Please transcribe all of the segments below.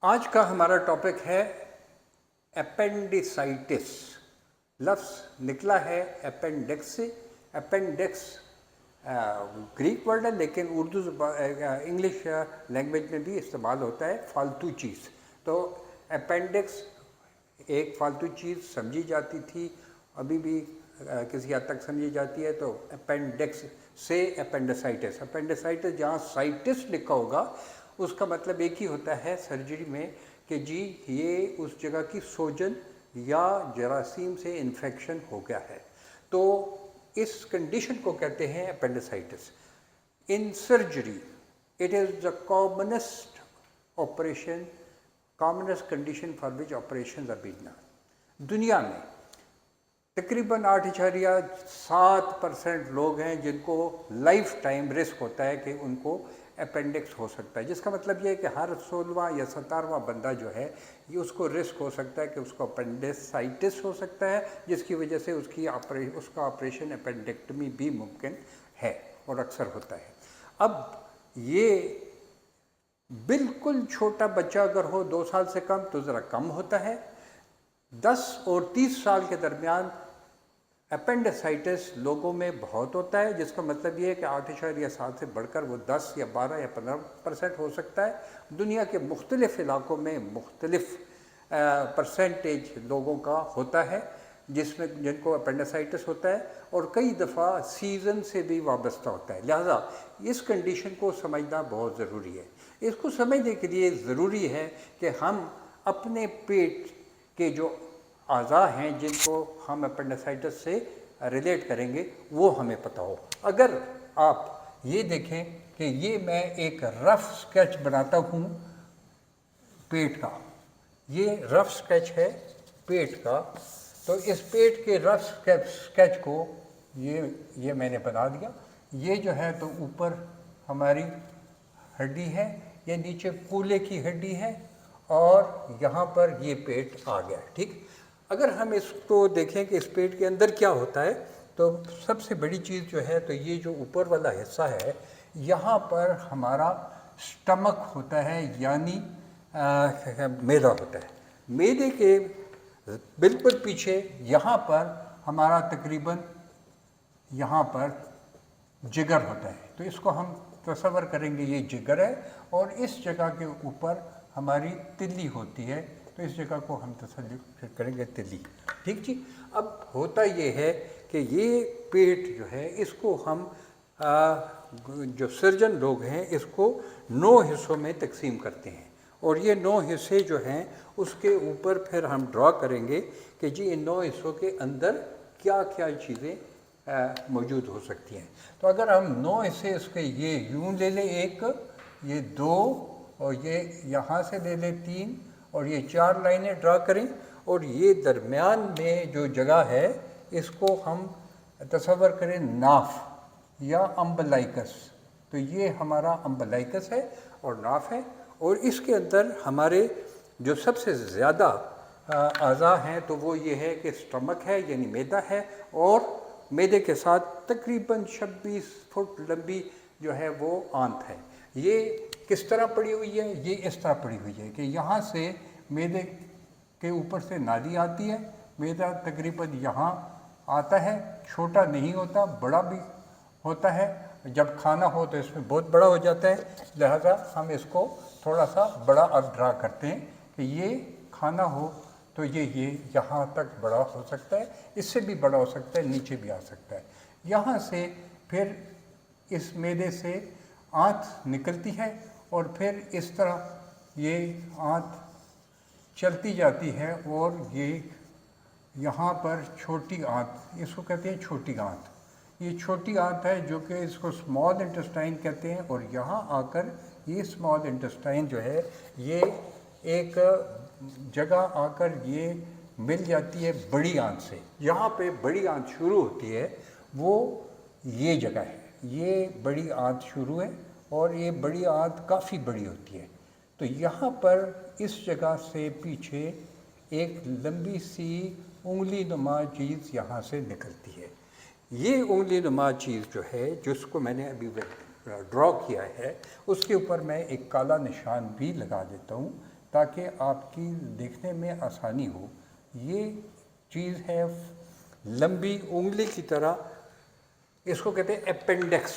آج کا ہمارا ٹاپک ہے اپینڈیسائٹس. لفظ نکلا ہے اپینڈکس سے. اپینڈکس گریک ورڈ ہے لیکن اردو انگلش لینگویج میں بھی استعمال ہوتا ہے فالتو چیز. تو اپینڈکس ایک فالتو چیز سمجھی جاتی تھی، ابھی بھی کسی حد تک سمجھی جاتی ہے. تو اپینڈکس سے اپینڈیسائٹس، اپینڈیسائٹس جہاں سائٹس لکھا ہوگا اس کا مطلب ایک ہی ہوتا ہے سرجری میں کہ جی یہ اس جگہ کی سوجن یا جراثیم سے انفیکشن ہو گیا ہے. تو اس کنڈیشن کو کہتے ہیں appendicitis. In surgery it is the commonest operation, commonest condition for which operation are been done. دنیا میں تقریباً 8.7% لوگ ہیں جن کو لائف ٹائم رسک ہوتا ہے کہ ان کو اپینڈکس ہو سکتا ہے، جس کا مطلب یہ ہے کہ ہر 16واں یا 17واں بندہ جو ہے یہ اس کو رسک ہو سکتا ہے کہ اس کو اپینڈیسائٹس ہو سکتا ہے، جس کی وجہ سے اس کا آپریشن اپینڈیکٹمی بھی ممکن ہے اور اکثر ہوتا ہے. اب یہ بالکل چھوٹا بچہ اگر ہو 2 سال سے کم تو ذرا کم ہوتا ہے. 10 اور 30 سال کے درمیان اپینڈیسائٹس لوگوں میں بہت ہوتا ہے، جس کا مطلب یہ ہے کہ 8.7 سے بڑھ کر وہ 10 یا 12 یا 15% ہو سکتا ہے. دنیا کے مختلف علاقوں میں مختلف پرسنٹیج لوگوں کا ہوتا ہے جن کو اپینڈیسائٹس ہوتا ہے، اور کئی دفعہ سیزن سے بھی وابستہ ہوتا ہے. لہذا اس کنڈیشن کو سمجھنا بہت ضروری ہے. اس کو سمجھنے کے لیے ضروری ہے کہ ہم اپنے پیٹ کے جو اعضاء ہیں جن کو ہم اپینڈیسائٹس سے ریلیٹ کریں گے وہ ہمیں پتہ ہو. اگر آپ یہ دیکھیں کہ یہ میں ایک رف سکیچ بناتا ہوں پیٹ کا، یہ رف سکیچ ہے پیٹ کا. تو اس پیٹ کے رف سکیچ کو یہ میں نے بنا دیا. یہ جو ہے تو اوپر ہماری ہڈی ہے، یہ نیچے کولے کی ہڈی ہے، اور یہاں پر یہ پیٹ آ گیا ہے. ٹھیک، اگر ہم اس کو دیکھیں کہ اس پیٹ کے اندر کیا ہوتا ہے تو سب سے بڑی چیز جو ہے تو یہ جو اوپر والا حصہ ہے یہاں پر ہمارا سٹمک ہوتا ہے، یعنی معدہ ہوتا ہے. معدے کے بالکل پیچھے یہاں پر ہمارا تقریباً یہاں پر جگر ہوتا ہے. تو اس کو ہم تصور کریں گے یہ جگر ہے، اور اس جگہ کے اوپر ہماری تلی ہوتی ہے. تو اس جگہ کو ہم تصور کریں گے تلی. ٹھیک جی. اب ہوتا یہ ہے کہ یہ پیٹ جو ہے اس کو ہم جو سرجن لوگ ہیں اس کو 9 حصوں میں تقسیم کرتے ہیں، اور یہ 9 حصے جو ہیں اس کے اوپر پھر ہم ڈرا کریں گے کہ جی ان 9 حصوں کے اندر کیا کیا چیزیں موجود ہو سکتی ہیں. تو اگر ہم 9 حصے اس کے یہ یوں لے لیں، 1، یہ 2، اور یہ یہاں سے لے لیں 3، اور یہ 4 لائنیں ڈرا کریں، اور یہ درمیان میں جو جگہ ہے اس کو ہم تصور کریں ناف یا امبلائکس. تو یہ ہمارا امبلائکس ہے اور ناف ہے، اور اس کے اندر ہمارے جو سب سے زیادہ اعضاء ہیں تو وہ یہ ہے کہ سٹمک ہے یعنی معدہ ہے، اور معدے کے ساتھ تقریباً 26 فٹ لمبی جو ہے وہ آنت ہے. یہ کس طرح پڑی ہوئی ہے؟ یہ اس طرح پڑی ہوئی ہے کہ یہاں سے معدے کے اوپر سے نالی آتی ہے، معدہ تقریباً یہاں آتا ہے، چھوٹا نہیں ہوتا، بڑا بھی ہوتا ہے. جب کھانا ہو تو اس میں بہت بڑا ہو جاتا ہے، لہذا ہم اس کو تھوڑا سا بڑا اب ڈرا کرتے ہیں کہ یہ کھانا ہو تو یہ یہاں تک بڑا ہو سکتا ہے، اس سے بھی بڑا ہو سکتا ہے، نیچے بھی آ سکتا ہے. یہاں سے پھر اس معدے سے آنت نکلتی ہے، اور پھر اس طرح یہ آنت چلتی جاتی ہے، اور یہ یہاں پر چھوٹی آنت، اس کو کہتے ہیں چھوٹی آنت. یہ چھوٹی آنت ہے جو کہ اس کو اسمال انٹسٹائن کہتے ہیں، اور یہاں آ کر یہ اسمال انٹسٹائن جو ہے یہ ایک جگہ آ کر یہ مل جاتی ہے بڑی آنت سے. یہاں پہ بڑی آنت شروع ہوتی ہے، وہ یہ جگہ ہے، یہ بڑی آنت شروع ہے، اور یہ بڑی آنت کافی بڑی ہوتی ہے. تو یہاں پر اس جگہ سے پیچھے ایک لمبی سی انگلی نما چیز یہاں سے نکلتی ہے. یہ انگلی نما چیز جو ہے جس کو میں نے ابھی ڈرا کیا ہے اس کے اوپر میں ایک کالا نشان بھی لگا دیتا ہوں تاکہ آپ کی دیکھنے میں آسانی ہو. یہ چیز ہے لمبی انگلی کی طرح، اس کو کہتے ہیں اپینڈکس.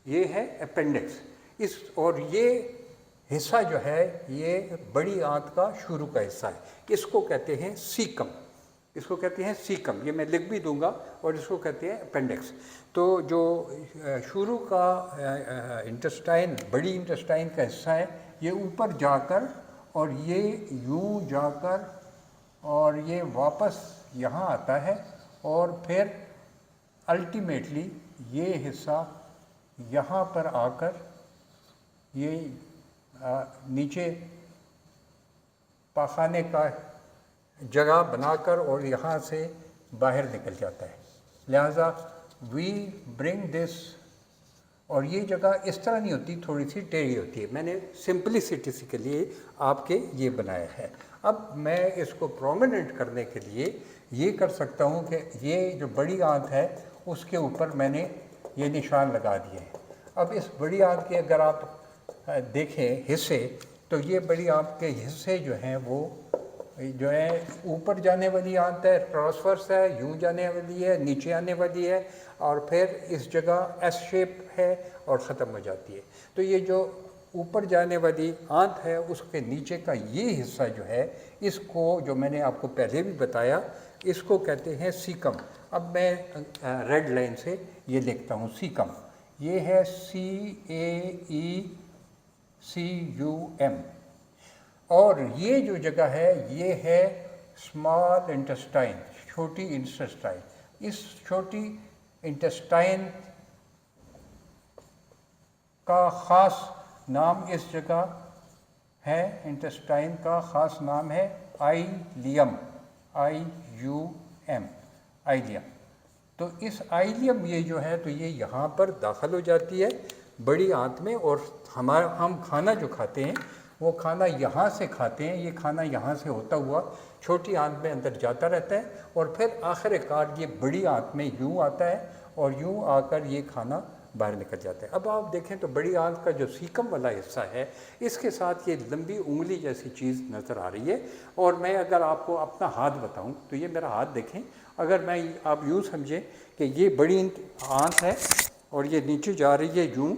یہ ہے اپینڈکس. اور یہ حصہ جو ہے یہ بڑی آنت کا شروع کا حصہ ہے. اس کو کہتے ہیں سیکم. یہ میں لکھ بھی دوں گا. اور اس کو کہتے ہیں اپینڈکس. تو جو شروع کا انٹسٹائن، بڑی انٹسٹائن کا حصہ ہے، یہ اوپر جا کر اور یہ یوں جا کر اور یہ واپس یہاں آتا ہے، اور پھر الٹیمیٹلی یہ حصہ یہاں پر آ کر یہ نیچے پاخانے کا جگہ بنا کر اور یہاں سے باہر نکل جاتا ہے. لہٰذا وی برنگ دس. اور یہ جگہ اس طرح نہیں ہوتی، تھوڑی سی ٹیڑھی ہوتی ہے. میں نے سمپلسٹی کے لیے آپ کے یہ بنایا ہے. اب میں اس کو پرومیننٹ کرنے کے لیے یہ کر سکتا ہوں کہ یہ جو بڑی آنت ہے اس کے اوپر میں نے یہ نشان لگا دیے ہیں. اب اس بڑی آنت کے اگر آپ دیکھیں حصے، تو یہ بڑی آنت کے حصے جو ہیں وہ جو ہے اوپر جانے والی آنت ہے، ٹرانسورس ہے، یوں جانے والی ہے، نیچے آنے والی ہے، اور پھر اس جگہ ایس شیپ ہے اور ختم ہو جاتی ہے. تو یہ جو اوپر جانے والی آنت ہے اس کے نیچے کا یہ حصہ جو ہے، اس کو جو میں نے آپ کو پہلے بھی بتایا، اس کو کہتے ہیں سیکم. اب میں ریڈ لائن سے یہ لکھتا ہوں سیکم. یہ ہے CAECUM. اور یہ جو جگہ ہے یہ ہے اسمال انٹسٹائن، چھوٹی انٹسٹائن. اس چھوٹی انٹسٹائن کا خاص نام اس جگہ ہے، انٹسٹائن کا خاص نام ہے آئیلیم. IUM، آئیلیم. تو اس آئیلیم یہ جو ہے تو یہ یہاں پر داخل ہو جاتی ہے بڑی آنت میں. اور ہم کھانا جو کھاتے ہیں وہ کھانا یہاں سے کھاتے ہیں. یہ کھانا یہاں سے ہوتا ہوا چھوٹی آنت میں اندر جاتا رہتا ہے، اور پھر آخر کار یہ بڑی آنت میں یوں آتا ہے اور یوں آ کر یہ کھانا باہر نکل جاتا ہے. اب آپ دیکھیں تو بڑی آنت کا جو سیکم والا حصہ ہے اس کے ساتھ یہ لمبی انگلی جیسی چیز نظر آ رہی ہے. اور میں اگر آپ کو اپنا ہاتھ بتاؤں تو یہ میرا ہاتھ دیکھیں. اگر میں آپ یوں سمجھیں کہ یہ بڑی آنت ہے اور یہ نیچے جا رہی ہے یوں،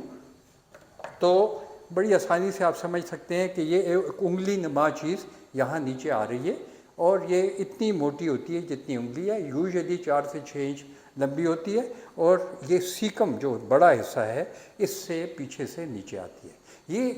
تو بڑی آسانی سے آپ سمجھ سکتے ہیں کہ یہ ایک انگلی نما چیز یہاں نیچے آ رہی ہے، اور یہ اتنی موٹی ہوتی ہے جتنی انگلی ہے. یوزلی 4 سے 6 انچ لمبی ہوتی ہے. اور یہ سیکم جو بڑا حصہ ہے اس سے پیچھے سے نیچے آتی ہے. یہ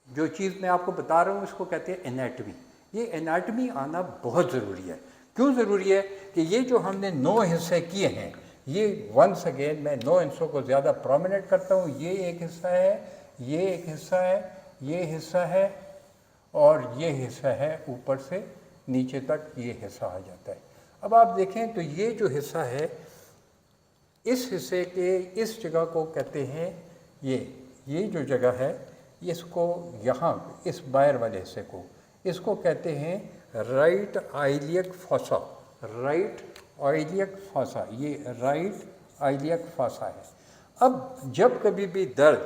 جو چیز میں آپ کو بتا رہا ہوں اس کو کہتے ہیں انیٹمی. یہ انیٹمی آنا بہت ضروری ہے. کیوں ضروری ہے؟ کہ یہ جو ہم نے 9 حصے کیے ہیں، یہ ونس اگین میں 9 حصوں کو زیادہ پرومیننٹ کرتا ہوں. یہ ایک حصہ ہے، یہ ایک حصہ ہے، یہ حصہ ہے، اور یہ حصہ ہے اوپر سے نیچے تک یہ حصہ آ جاتا ہے. اب آپ دیکھیں تو یہ جو حصہ ہے اس حصے کے اس جگہ کو کہتے ہیں یہ جو جگہ ہے اس کو یہاں اس باہر والے حصے کو اس کو کہتے ہیں رائٹ آئلیک فاسا. رائٹ آئلیک فاسا، یہ رائٹ آئلیک فاسا ہے. اب جب کبھی بھی درد،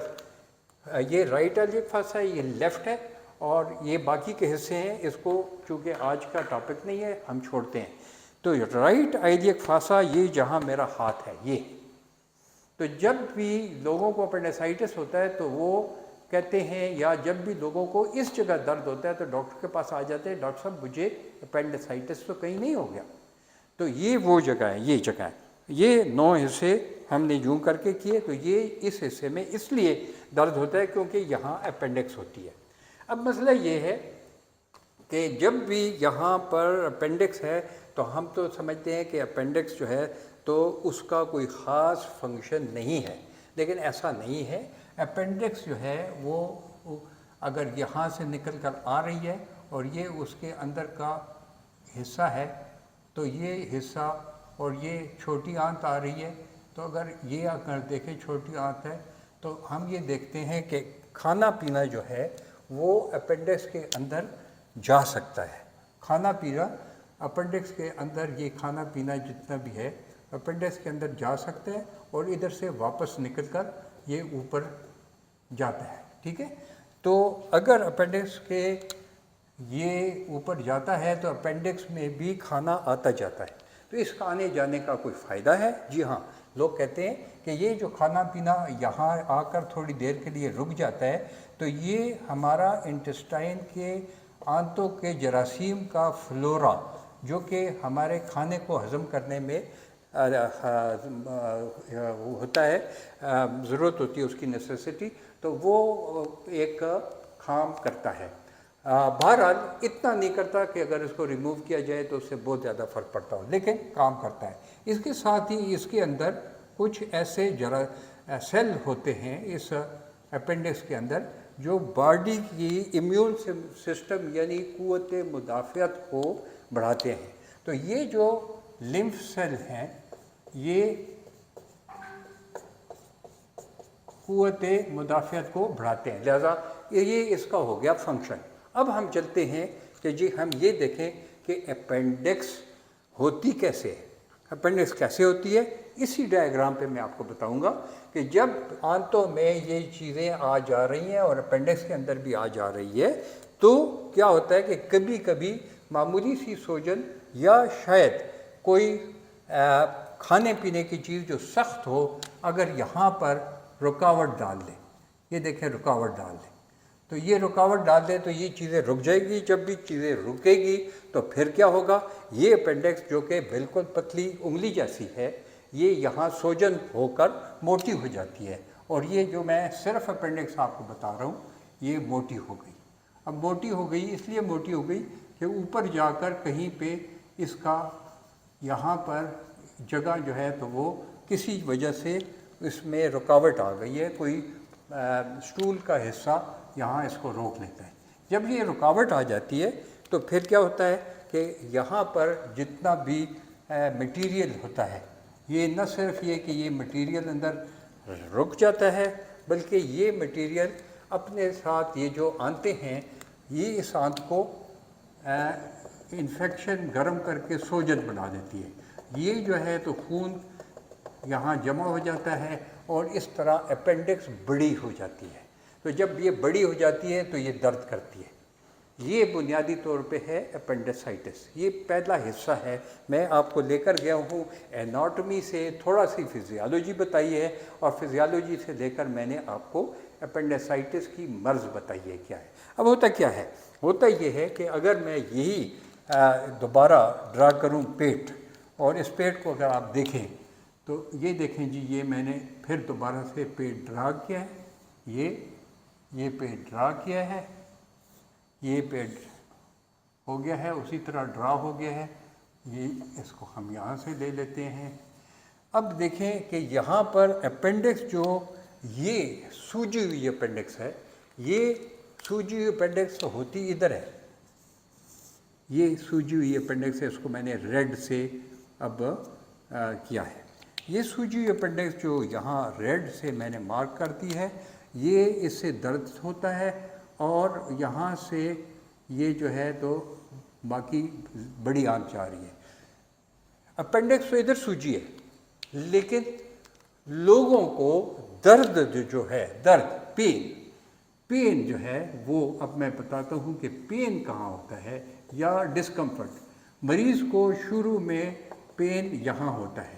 یہ رائٹ آئلیک فاسا ہے، یہ لیفٹ ہے، اور یہ باقی کے حصے ہیں اس کو چونکہ آج کا ٹاپک نہیں ہے ہم چھوڑتے ہیں. تو رائٹ آئلیک فاسا یہ جہاں میرا ہاتھ ہے یہ. تو جب بھی لوگوں کو اپنڈیسائٹس ہوتا ہے تو وہ کہتے ہیں، یا جب بھی لوگوں کو اس جگہ درد ہوتا ہے تو ڈاکٹر کے پاس آ جاتے ہیں، ڈاکٹر صاحب مجھے اپنڈیسائٹس تو کہیں نہیں ہو گیا. تو یہ وہ جگہ ہے، یہ جگہ ہے. یہ 9 حصے ہم نے یوں کر کے کیے. تو یہ اس حصے میں اس لیے درد ہوتا ہے کیونکہ یہاں اپینڈکس ہوتی ہے. اب مسئلہ یہ ہے کہ جب بھی یہاں پر اپینڈکس ہے تو ہم تو سمجھتے ہیں کہ اپینڈکس جو ہے تو اس کا کوئی خاص فنکشن نہیں ہے، لیکن ایسا نہیں ہے. اپینڈکس جو ہے وہ اگر یہاں سے نکل کر آ رہی ہے اور یہ اس کے اندر کا حصہ ہے تو یہ حصہ، اور یہ چھوٹی آنت آ رہی ہے، تو اگر یہ اگر دیکھیں چھوٹی آنت ہے تو ہم یہ دیکھتے ہیں کہ کھانا پینا جو ہے وہ اپینڈکس کے اندر جا سکتا ہے. کھانا پینا اپینڈکس کے اندر، یہ کھانا پینا جتنا بھی ہے اپینڈکس کے اندر جا سکتے ہیں اور ادھر سے واپس نکل کر یہ اوپر جاتا ہے. ٹھیک ہے. تو اگر اپینڈکس کے یہ اوپر جاتا ہے تو اپینڈکس میں بھی کھانا آتا جاتا ہے، تو اس کا آنے جانے کا کوئی فائدہ ہے؟ جی ہاں، لوگ کہتے ہیں کہ یہ جو کھانا پینا یہاں آ کر تھوڑی دیر کے لیے رک جاتا ہے تو یہ ہمارا انٹسٹائن کے آنتوں کے جراثیم کا فلورا جو کہ ہمارے کھانے کو ہضم کرنے میں ہوتا ہے، ضرورت ہوتی ہے اس کی نیسیسٹی، تو وہ ایک کام کرتا ہے۔ بہرحال اتنا نہیں کرتا کہ اگر اس کو ریموو کیا جائے تو اس سے بہت زیادہ فرق پڑتا ہو، لیکن کام کرتا ہے۔ اس کے ساتھ ہی اس کے اندر کچھ ایسے سیل ہوتے ہیں اس اپینڈکس کے اندر جو باڈی کی امیون سسٹم یعنی قوت مدافعت کو بڑھاتے ہیں۔ تو یہ جو لمف سیل ہیں یہ قوت مدافعت کو بڑھاتے ہیں، لہذا یہ اس کا ہو گیا فنکشن۔ اب ہم چلتے ہیں کہ جی ہم یہ دیکھیں کہ اپینڈکس ہوتی کیسے ہے، اپینڈکس کیسے ہوتی ہے۔ اسی ڈائیگرام پہ میں آپ کو بتاؤں گا کہ جب آنتوں میں یہ چیزیں آ جا رہی ہیں اور اپینڈکس کے اندر بھی آ جا رہی ہے تو کیا ہوتا ہے کہ کبھی کبھی معمولی سی سوجن یا شاید کوئی کھانے پینے کی چیز جو سخت ہو اگر یہاں پر رکاوٹ ڈال دے، یہ دیکھیں رکاوٹ ڈال دے تو یہ رکاوٹ ڈال دے تو یہ چیزیں رک جائے گی، جب بھی چیزیں رکے گی تو پھر کیا ہوگا، یہ اپینڈکس جو کہ بالکل پتلی انگلی جیسی ہے یہ یہاں سوجن ہو کر موٹی ہو جاتی ہے، اور یہ جو میں صرف اپینڈکس آپ کو بتا رہا ہوں یہ موٹی ہو گئی۔ اب موٹی ہو گئی اس لیے موٹی ہو گئی کہ اوپر جا کر کہیں پہ اس کا یہاں پر جگہ جو ہے تو وہ کسی وجہ سے اس میں رکاوٹ آ گئی ہے، کوئی اسٹول کا حصہ یہاں اس کو روک لیتا ہے۔ جب یہ رکاوٹ آ جاتی ہے تو پھر کیا ہوتا ہے کہ یہاں پر جتنا بھی مٹیریل ہوتا ہے یہ نہ صرف یہ کہ یہ مٹیریل اندر رک جاتا ہے بلکہ یہ مٹیریل اپنے ساتھ یہ جو آنتیں ہیں یہ اس آنت کو انفیکشن گرم کر کے سوجن بنا دیتی ہے، یہ جو ہے تو خون یہاں جمع ہو جاتا ہے اور اس طرح اپینڈکس بڑی ہو جاتی ہے۔ تو جب یہ بڑی ہو جاتی ہے تو یہ درد کرتی ہے۔ یہ بنیادی طور پہ ہے اپینڈیسائٹس، یہ پہلا حصہ ہے۔ میں آپ کو لے کر گیا ہوں اناٹومی سے، تھوڑا سی فزیالوجی بتائی ہے اور فزیالوجی سے لے کر میں نے آپ کو اپینڈیسائٹس کی مرض بتائی ہے کیا ہے۔ اب ہوتا کیا ہے، ہوتا یہ ہے کہ اگر میں یہی دوبارہ ڈرا کروں پیٹ، اور اس پیٹ کو اگر آپ دیکھیں تو یہ دیکھیں جی یہ میں نے پھر دوبارہ سے پیٹ ڈرا کیا ہے، یہ پیٹ ڈرا کیا ہے، یہ پیٹ ہو گیا ہے، اسی طرح ڈرا ہو گیا ہے، یہ اس کو ہم یہاں سے لے لیتے ہیں۔ اب دیکھیں کہ یہاں پر اپینڈکس جو یہ سوجی ہوئی اپینڈکس ہے، یہ سوجی ہوئی اپینڈکس ہوتی ادھر ہے، یہ سوجی ہوئی اپینڈکس ہے، اس کو میں نے ریڈ سے اب کیا ہے۔ یہ سوجی ہوئی اپینڈکس جو یہاں ریڈ سے میں نے مارک کر دی ہے، یہ اس سے درد ہوتا ہے اور یہاں سے یہ جو ہے تو باقی بڑی آنت جا رہی ہے۔ اپینڈکس تو ادھر سوجی ہے لیکن لوگوں کو درد جو ہے، درد پین جو ہے وہ اب میں بتاتا ہوں کہ پین کہاں ہوتا ہے یا ڈسکمفرٹ۔ مریض کو شروع میں پین یہاں ہوتا ہے،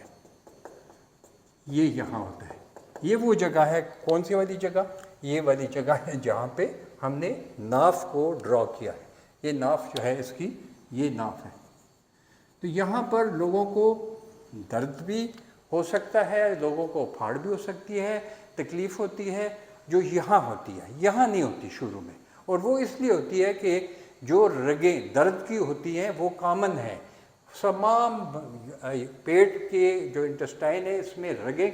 یہ یہاں ہوتا ہے، یہ وہ جگہ ہے، کون سی والی جگہ، یہ والی جگہ ہے جہاں پہ ہم نے ناف کو ڈرا کیا ہے۔ یہ ناف جو ہے اس کی، یہ ناف ہے۔ تو یہاں پر لوگوں کو درد بھی ہو سکتا ہے، لوگوں کو پھاڑ بھی ہو سکتی ہے، تکلیف ہوتی ہے، جو یہاں ہوتی ہے، یہاں نہیں ہوتی شروع میں، اور وہ اس لیے ہوتی ہے کہ جو رگیں درد کی ہوتی ہیں وہ کامن ہیں، تمام پیٹ کے جو انٹسٹائن ہے اس میں رگیں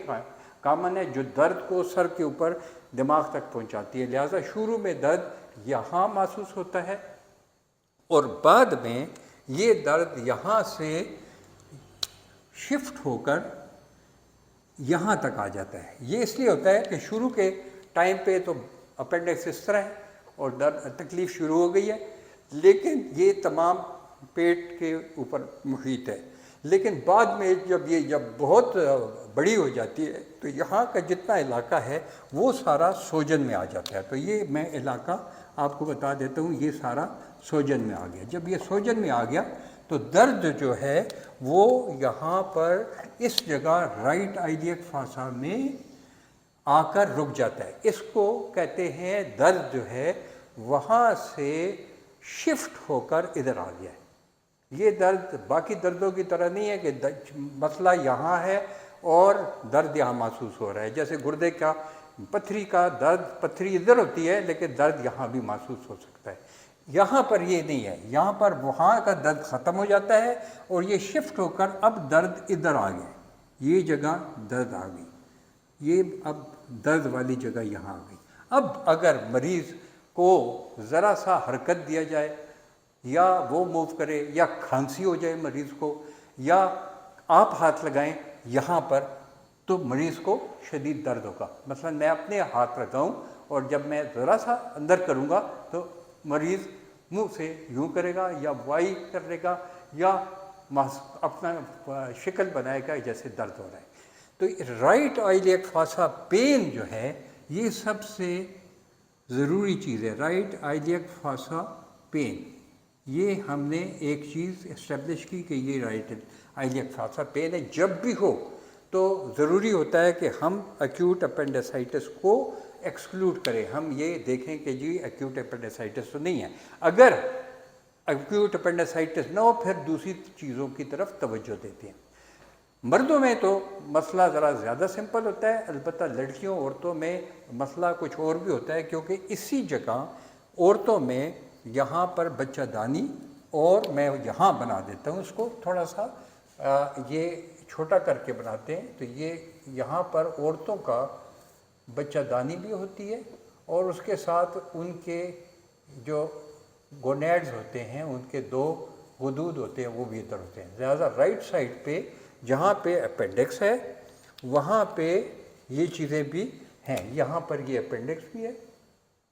کامن ہے جو درد کو سر کے اوپر دماغ تک پہنچاتی ہے، لہٰذا شروع میں درد یہاں محسوس ہوتا ہے اور بعد میں یہ درد یہاں سے شفٹ ہو کر یہاں تک آ جاتا ہے۔ یہ اس لیے ہوتا ہے کہ شروع کے ٹائم پہ تو اپینڈکس اس طرح ہے اور درد تکلیف شروع ہو گئی ہے، لیکن یہ تمام پیٹ کے اوپر محیط ہے، لیکن بعد میں جب بہت بڑی ہو جاتی ہے تو یہاں کا جتنا علاقہ ہے وہ سارا سوجن میں آ جاتا ہے. تو یہ میں علاقہ آپ کو بتا دیتا ہوں، یہ سارا سوجن میں آ گیا. جب یہ سوجن میں آ گیا تو درد جو ہے وہ یہاں پر اس جگہ رائٹ آئلیک فاسا میں آ کر رک جاتا ہے. اس کو کہتے ہیں درد جو ہے وہاں سے شفٹ ہو کر ادھر آ گیا ہے. یہ درد باقی دردوں کی طرح نہیں ہے کہ مسئلہ یہاں ہے اور درد یہاں محسوس ہو رہا ہے. جیسے گردے کا پتھری کا درد، پتھری ادھر ہوتی ہے لیکن درد یہاں بھی محسوس ہو سکتا ہے. یہاں پر یہ نہیں ہے، یہاں پر وہاں کا درد ختم ہو جاتا ہے اور یہ شفٹ ہو کر اب درد ادھر آ گیا. یہ جگہ درد آ گئی، یہ اب درد والی جگہ یہاں آ گئی. اب اگر مریض کو ذرا سا حرکت دیا جائے یا وہ موو کرے یا کھانسی ہو جائے مریض کو یا آپ ہاتھ لگائیں یہاں پر تو مریض کو شدید درد ہوگا. مثلا میں اپنے ہاتھ لگاؤں اور جب میں ذرا سا اندر کروں گا تو مریض منہ سے یوں کرے گا یا وائی کر لے گا یا اپنا شکل بنائے گا جیسے درد ہو رہا ہے. تو رائٹ آئلیک فاسا پین جو ہے یہ سب سے ضروری چیز ہے. رائٹ آئلیک فاسا پین، یہ ہم نے ایک چیز اسٹیبلش کی کہ یہ رائٹ آئلیک فاسا پین ہے. جب بھی ہو تو ضروری ہوتا ہے کہ ہم ایکیوٹ اپینڈیسائٹس کو ایکسکلوڈ کریں. ہم یہ دیکھیں کہ جی ایکیوٹ اپینڈیسائٹس تو نہیں ہے. اگر ایکیوٹ اپینڈیسائٹس نہ ہو پھر دوسری چیزوں کی طرف توجہ دیتے ہیں. مردوں میں تو مسئلہ ذرا زیادہ سمپل ہوتا ہے، البتہ لڑکیوں عورتوں میں مسئلہ کچھ اور بھی ہوتا ہے کیونکہ اسی جگہ عورتوں میں یہاں پر بچہ دانی، اور میں یہاں بنا دیتا ہوں اس کو تھوڑا سا یہ چھوٹا کر کے بناتے ہیں. تو یہ یہاں پر عورتوں کا بچہ دانی بھی ہوتی ہے اور اس کے ساتھ ان کے جو گونیڈز ہوتے ہیں ان کے دو غدود ہوتے ہیں وہ بھی ادھر ہوتے ہیں. لہٰذا رائٹ سائڈ پہ جہاں پہ اپینڈکس ہے وہاں پہ یہ چیزیں بھی ہیں. یہاں پر یہ اپینڈکس بھی ہے،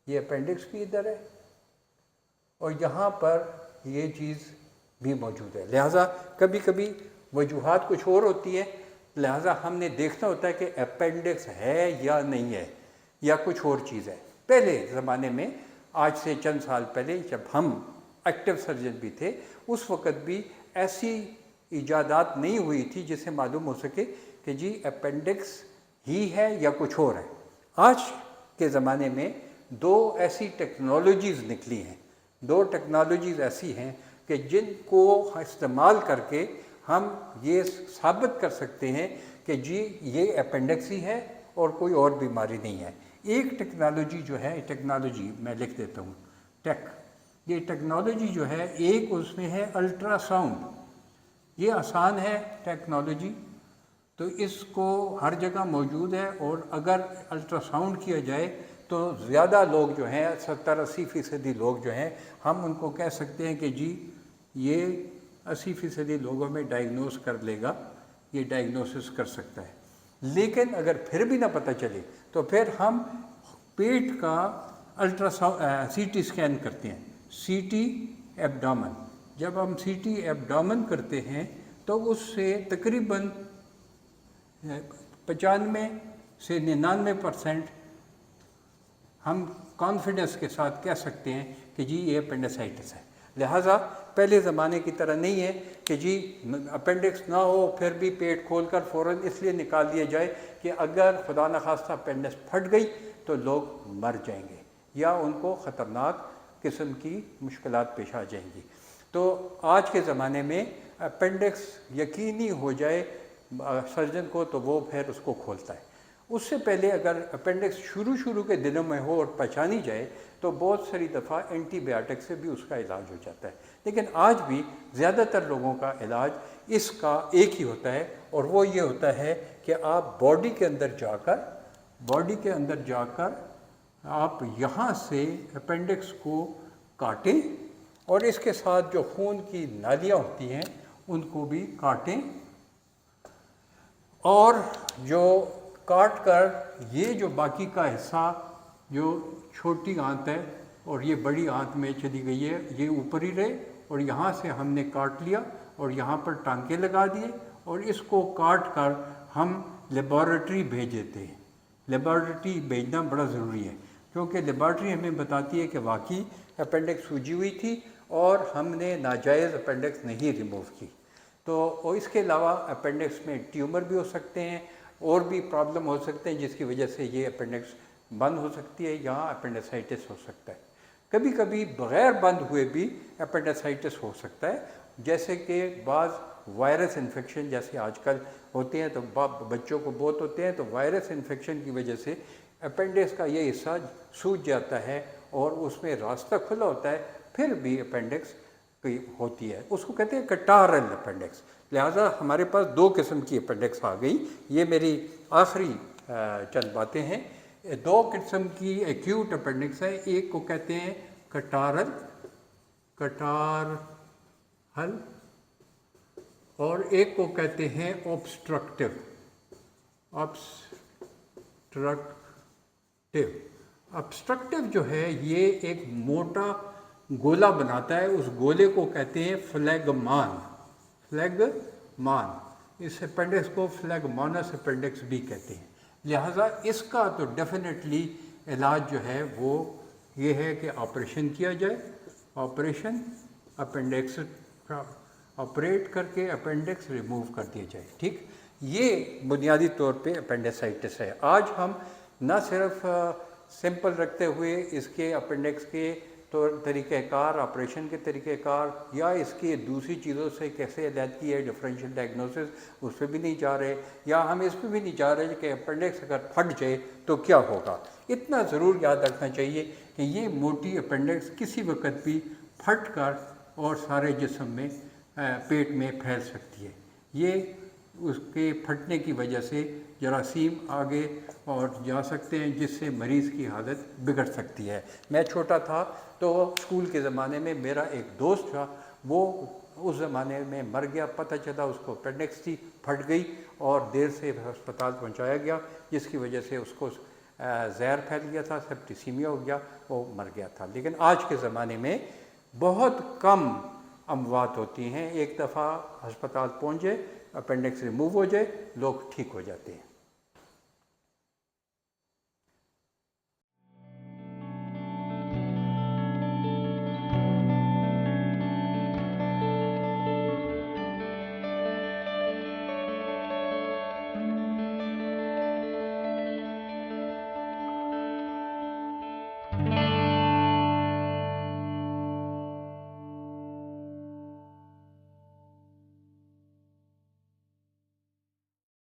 یہ اپینڈکس بھی ادھر ہے اور یہاں پر یہ چیز بھی موجود ہے. لہٰذا کبھی کبھی وجوہات کچھ اور ہوتی ہیں، لہٰذا ہم نے دیکھنا ہوتا ہے کہ اپینڈکس ہے یا نہیں ہے یا کچھ اور چیز ہے. پہلے زمانے میں آج سے چند سال پہلے جب ہم ایکٹیو سرجن بھی تھے اس وقت بھی ایسی ایجادات نہیں ہوئی تھی جس سے معلوم ہو سکے کہ جی اپینڈکس ہی ہے یا کچھ اور ہے. آج کے زمانے میں دو ایسی ٹیکنالوجیز نکلی ہیں، دو ٹیکنالوجیز ایسی ہیں کہ جن کو استعمال کر کے ہم یہ ثابت کر سکتے ہیں کہ جی یہ اپینڈکس ہی ہے اور کوئی اور بیماری نہیں ہے. ایک ٹیکنالوجی جو ہے، ٹیکنالوجی میں لکھ دیتا ہوں ٹیک، یہ ٹیکنالوجی جو ہے ایک اس میں ہے الٹرا ساؤنڈ. یہ آسان ہے ٹیکنالوجی، تو اس کو ہر جگہ موجود ہے اور اگر الٹرا ساؤنڈ کیا جائے تو زیادہ لوگ جو ہیں 70-80% لوگ جو ہیں ہم ان کو کہہ سکتے ہیں کہ جی یہ 80% لوگوں میں ڈائگنوز کر لے گا، یہ ڈائگنوسس کر سکتا ہے. لیکن اگر پھر بھی نہ پتہ چلے تو پھر ہم پیٹ کا الٹرا سی ٹی اسکین کرتے ہیں، سی ٹی ایبڈومن. جب ہم سی ٹی ایبڈومن کرتے ہیں تو اس سے تقریباً 95 سے 99% ہم کانفیڈنس کے ساتھ کہہ سکتے ہیں کہ جی یہ اپینڈیسائٹس ہے. لہٰذا پہلے زمانے کی طرح نہیں ہے کہ جی اپینڈکس نہ ہو پھر بھی پیٹ کھول کر فوراً اس لیے نکال دیا جائے کہ اگر خدا نخواستہ اپینڈکس پھٹ گئی تو لوگ مر جائیں گے یا ان کو خطرناک قسم کی مشکلات پیش آ جائیں گی. تو آج کے زمانے میں اپینڈکس یقینی ہو جائے سرجن کو تو وہ پھر اس کو کھولتا ہے. اس سے پہلے اگر اپینڈکس شروع کے دنوں میں ہو اور پہچانی جائے تو بہت ساری دفعہ اینٹی بایوٹک سے بھی اس کا علاج ہو جاتا ہے. لیکن آج بھی زیادہ تر لوگوں کا علاج اس کا ایک ہی ہوتا ہے اور وہ یہ ہوتا ہے کہ آپ باڈی کے اندر جا کر آپ یہاں سے اپینڈکس کو کاٹیں اور اس کے ساتھ جو خون کی نالیاں ہوتی ہیں ان کو بھی کاٹیں، اور جو کاٹ کر یہ جو باقی کا حصہ جو چھوٹی آنت ہے اور یہ بڑی آنت میں چلی گئی ہے یہ اوپر ہی رہے اور یہاں سے ہم نے کاٹ لیا اور یہاں پر ٹانکے لگا دیے اور اس کو کاٹ کر ہم لیبارٹری بھیج دیتے ہیں۔ لیبارٹری بھیجنا بڑا ضروری ہے کیونکہ لیبارٹری ہمیں بتاتی ہے کہ واقعی اپینڈکس سوجی ہوئی تھی اور ہم نے ناجائز اپینڈکس نہیں ریموو کی۔ تو اور اس کے علاوہ اپینڈکس میں ٹیومر بھی ہو سکتے ہیں اور بھی پرابلم ہو سکتے ہیں جس کی وجہ سے یہ اپینڈکس بند ہو سکتی ہے، یہاں اپینڈیسائٹس ہو سکتا ہے۔ کبھی کبھی بغیر بند ہوئے بھی اپینڈیسائٹس ہو سکتا ہے، جیسے کہ بعض وائرس انفیکشن جیسے آج کل ہوتے ہیں تو بچوں کو بہت ہوتے ہیں، تو وائرس انفیکشن کی وجہ سے اپینڈکس کا یہ حصہ سوج جاتا ہے اور اس میں راستہ کھلا ہوتا ہے، پھر بھی اپینڈکس ہوتی ہے، اس کو کہتے ہیں کٹارل اپینڈکس۔ لہٰذا ہمارے پاس دو قسم کی اپینڈکس آ گئی۔ یہ میری آخری چند باتیں ہیں۔ دو قسم کی ایکیوٹ اپینڈکس ہے، ایک کو کہتے ہیں کٹارل اور ایک کو کہتے ہیں obstructive۔ obstructive جو ہے یہ ایک موٹا گولا بناتا ہے، اس گولے کو کہتے ہیں فلیگمان۔ اس اپینڈکس کو فلیگمانس اپینڈکس بھی کہتے ہیں۔ لہٰذا اس کا تو ڈیفینیٹلی علاج جو ہے وہ یہ ہے کہ آپریشن کیا جائے، آپریشن اپینڈکس کا آپریٹ کر کے اپینڈکس ریموو کر دیا جائے، ٹھیک۔ یہ بنیادی طور پہ اپینڈیسائٹس ہے۔ آج ہم نہ صرف سمپل رکھتے ہوئے اس کے اپینڈکس کے طریقہ کار، آپریشن کے طریقہ کار یا اس کی دوسری چیزوں سے کیسے علیحدگی ہے، ڈفرینشیل ڈائگنوسس، اس پہ بھی نہیں جا رہے، یا ہم اس پہ بھی نہیں جا رہے کہ اپینڈکس اگر پھٹ جائے تو کیا ہوگا۔ اتنا ضرور یاد رکھنا چاہیے کہ یہ موٹی اپینڈکس کسی وقت بھی پھٹ کر اور سارے جسم میں پیٹ میں پھیل سکتی ہے۔ یہ اس کے پھٹنے کی وجہ سے جراثیم آگے اور جا سکتے ہیں جس سے مریض کی حالت بگڑ سکتی ہے۔ میں چھوٹا تھا تو اسکول کے زمانے میں میرا ایک دوست تھا، وہ اس زمانے میں مر گیا، پتہ چلا اس کو اپینڈکس تھی، پھٹ گئی اور دیر سے ہسپتال پہنچایا گیا، جس کی وجہ سے اس کو زہر پھیل گیا تھا، سیپٹیسیمیا ہو گیا، وہ مر گیا تھا۔ لیکن آج کے زمانے میں بہت کم اموات ہوتی ہیں، ایک دفعہ ہسپتال پہنچ جائے، اپینڈکس ریموو ہو جائے، لوگ ٹھیک ہو جاتے ہیں۔